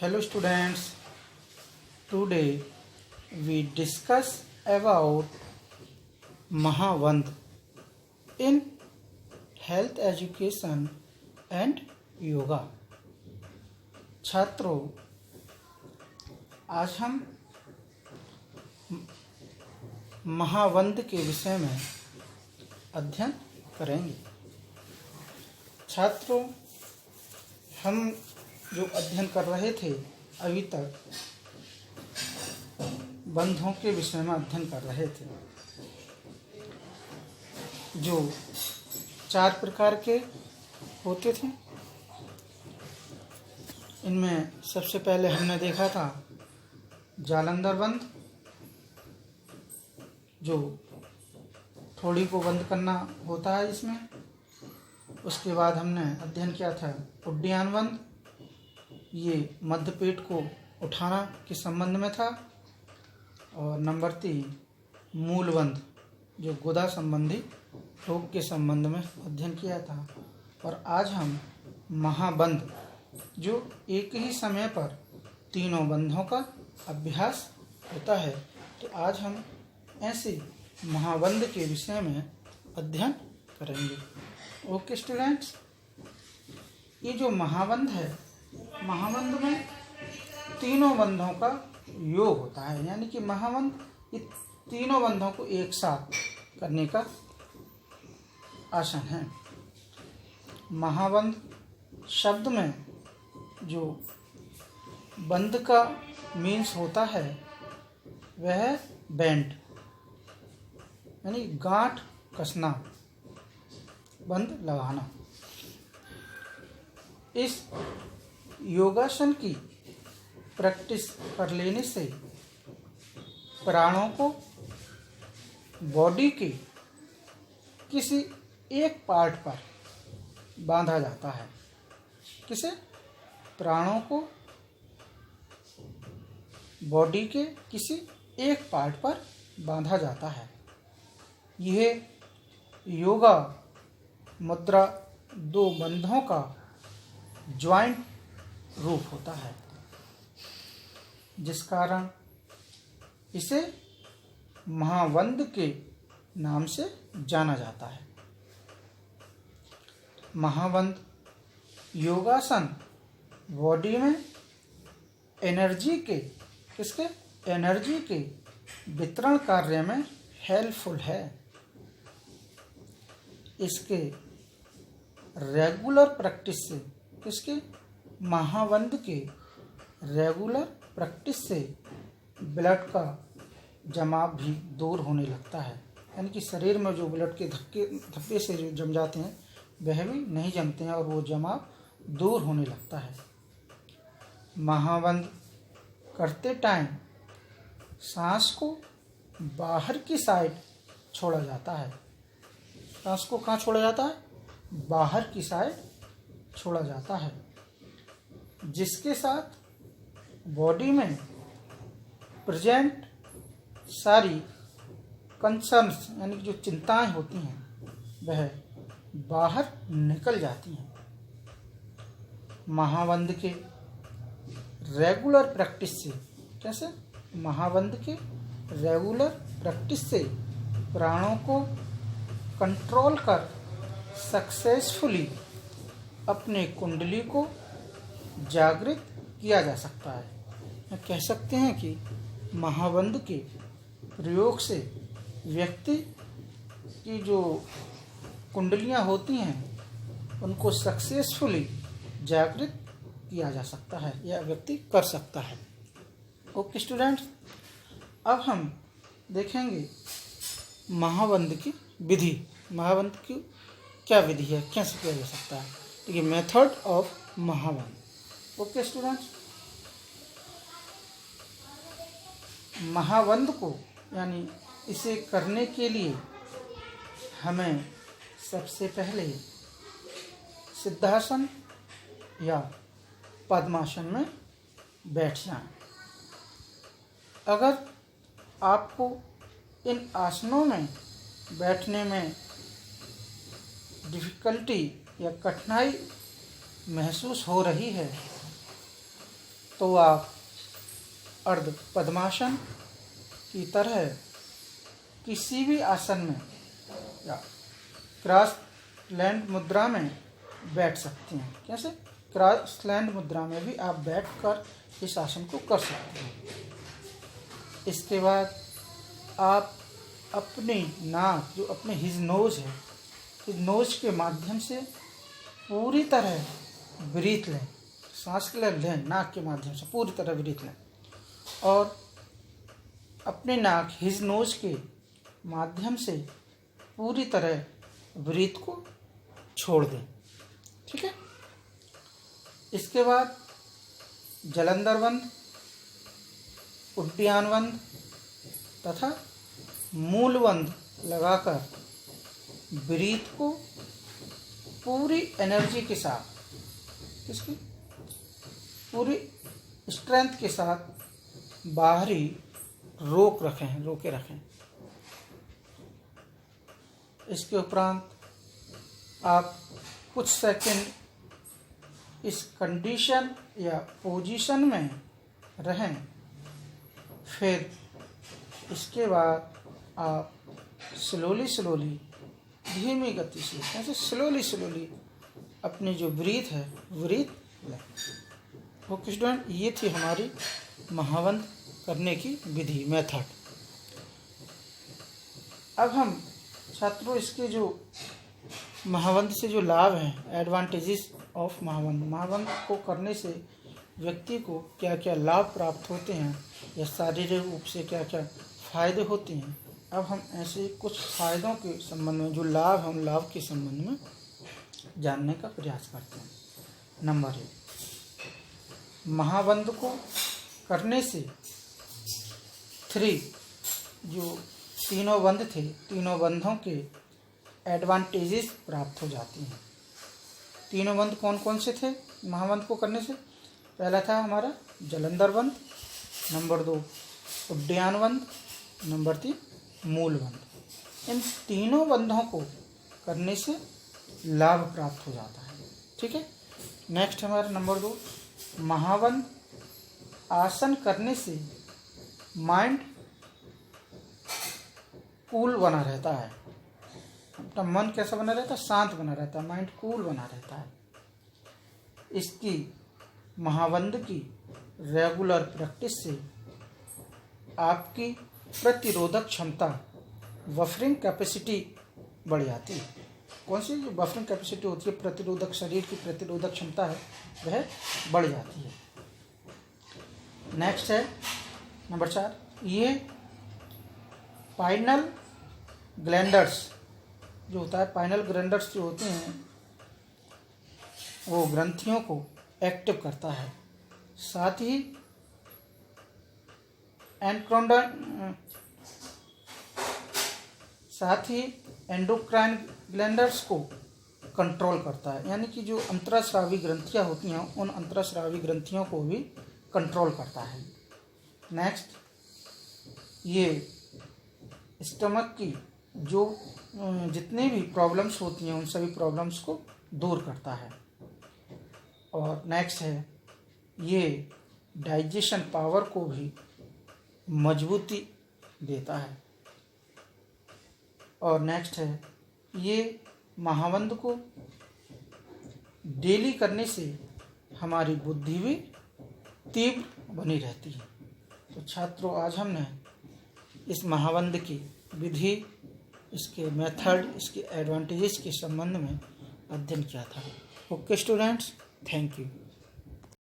Hello students, today we discuss about Mahavand in health education and yoga. छात्रों, आज हम महावंद के विषय में अध्ययन करेंगे। छात्रों, हम जो अध्ययन कर रहे थे अभी तक बंधों के विषय में अध्ययन कर रहे थे, जो 4 प्रकार के होते थे। इनमें सबसे पहले हमने देखा था जालंधर बंध, जो थोड़ी को बंद करना होता है इसमें। उसके बाद हमने अध्ययन किया था उड्डयन बंध, ये मध्य पेट को उठाना के संबंध में था। और नंबर 3 मूल बंध, जो गुदा संबंधी रोग के संबंध में अध्ययन किया था। और आज हम महाबंध, जो एक ही समय पर तीनों बंधों का अभ्यास होता है, तो आज हम ऐसे महाबंध के विषय में अध्ययन करेंगे। ओके स्टूडेंट्स, ये जो महाबंध है, महाबंध में तीनों बंधों का योग होता है, यानी कि महाबंध ये तीनों बंधों को एक साथ करने का आसन है। महाबंध शब्द में जो बंध का मीन्स होता है वह है बैंड, यानी गांठ कसना, बंध लगाना। इस योगासन की प्रैक्टिस कर लेने से प्राणों को बॉडी के किसी एक पार्ट पर बांधा जाता है। किसे? प्राणों को बॉडी के किसी एक पार्ट पर बांधा जाता है। यह योगा मुद्रा 2 बंधों का ज्वाइंट रूप होता है, जिस कारण इसे महाबंध के नाम से जाना जाता है। महाबंध योगासन बॉडी में एनर्जी के वितरण कार्य में हेल्पफुल है। इसके रेगुलर प्रैक्टिस से, महाबंध के रेगुलर प्रैक्टिस से ब्लड का जमाव भी दूर होने लगता है, यानी कि शरीर में जो ब्लड के धब्बे से जो जम जाते हैं वह भी नहीं जमते हैं और वो जमाव दूर होने लगता है। महाबंध करते टाइम सांस को बाहर की साइड छोड़ा जाता है। सांस को कहाँ छोड़ा जाता है? बाहर की साइड छोड़ा जाता है, जिसके साथ बॉडी में प्रेजेंट सारी कंसर्न्स, यानी जो चिंताएं होती हैं, वह बाहर निकल जाती हैं। महाबंध के रेगुलर प्रैक्टिस से, कैसे? महाबंध के रेगुलर प्रैक्टिस से प्राणों को कंट्रोल कर सक्सेसफुली अपने कुंडली को जागृत किया जा सकता है। कह सकते हैं कि महाबंध के प्रयोग से व्यक्ति की जो कुंडलियां होती हैं उनको सक्सेसफुली जागृत किया जा सकता है या व्यक्ति कर सकता है। ओके स्टूडेंट्स, अब हम देखेंगे महाबंध की विधि। महाबंध की क्या विधि है, कैसे किया जा सकता है, ठीक है, मेथड ऑफ महाबंध। ओके स्टूडेंट्स, महाबंध को, यानी इसे करने के लिए हमें सबसे पहले सिद्धासन या पद्मासन में बैठ जाएं। अगर आपको इन आसनों में बैठने में डिफ़िकल्टी या कठिनाई महसूस हो रही है तो आप अर्ध पद्मासन की तरह किसी भी आसन में या क्रॉस लैंड मुद्रा में बैठ सकते हैं। कैसे? क्रॉस लैंड मुद्रा में भी आप बैठकर इस आसन को कर सकते हैं। इसके बाद आप अपनी नाक, जो अपने हिज नोज है, हिज नोज के माध्यम से पूरी तरह ब्रीथ लें, सांस लें, नाक के माध्यम से पूरी तरह ब्रीथ लें और अपने नाक, हिज नोज के माध्यम से पूरी तरह ब्रीथ को छोड़ दें। ठीक है। इसके बाद जलंधर बंद, उड्डयन बंद तथा मूलबंद लगाकर ब्रीथ को पूरी एनर्जी के साथ, इसकी पूरी स्ट्रेंथ के साथ बाहरी रोके रखें। इसके उपरांत आप कुछ सेकंड इस कंडीशन या पोजीशन में रहें। फिर इसके बाद आप स्लोली धीमी गति से, ऐसे स्लोली अपनी जो ब्रीथ है ब्रीथ लें। ओके स्टूडेंट, ये थी हमारी महावंद करने की विधि, मेथड। अब हम छात्रों इसके जो महावंद से जो लाभ हैं, एडवांटेजेस ऑफ महावंद को करने से व्यक्ति को क्या क्या लाभ प्राप्त होते हैं या शारीरिक रूप से क्या क्या फायदे होते हैं, अब हम ऐसे कुछ फायदों के संबंध में, जो लाभ हम लाभ के संबंध में जानने का प्रयास करते हैं। नंबर 1, महावंद को करने से 3 जो तीनों बंध थे, तीनों बंधों के एडवांटेजेस प्राप्त हो जाती हैं। तीनों बंध कौन कौन से थे महावंद को करने से? पहला था हमारा जलंधर बंध, नंबर 2 उड्डयन बंध, नंबर 3 मूल बंध। इन तीनों बंधों को करने से लाभ प्राप्त हो जाता है। ठीक है। नेक्स्ट हमारा नंबर 2, महावंद आसन करने से माइंड कूल बना रहता है। अपना मन कैसा बना रहता है? शांत बना रहता है, माइंड कूल बना रहता है। इसकी महावंद की रेगुलर प्रैक्टिस से आपकी प्रतिरोधक क्षमता, बफरिंग कैपेसिटी बढ़ जाती है। कौन सी जो बफरिंग कैपेसिटी होती है, प्रतिरोधक, शरीर की प्रतिरोधक क्षमता है, वह बढ़ जाती है। नेक्स्ट है नंबर 4, ये पाइनल ग्लैंडर्स जो होता है, पाइनल ग्लैंडर्स जो होते हैं वो ग्रंथियों को एक्टिव करता है। साथ ही एंडोक्राइन ग्लैंडर्स को कंट्रोल करता है, यानी कि जो अंतरास्रावी ग्रंथियां होती हैं उन अंतरास्रावी ग्रंथियों को भी कंट्रोल करता है। नेक्स्ट, ये स्टमक की जो जितनी भी प्रॉब्लम्स होती हैं उन सभी प्रॉब्लम्स को दूर करता है। और नेक्स्ट है, ये डाइजेशन पावर को भी मजबूती देता है। और नेक्स्ट है, ये महावंद को डेली करने से हमारी बुद्धि भी तीव्र बनी रहती है। तो छात्रों, आज हमने इस महावंद की विधि, इसके मेथड, इसके एडवांटेजेस के संबंध में अध्ययन किया था। Okay students, thank you.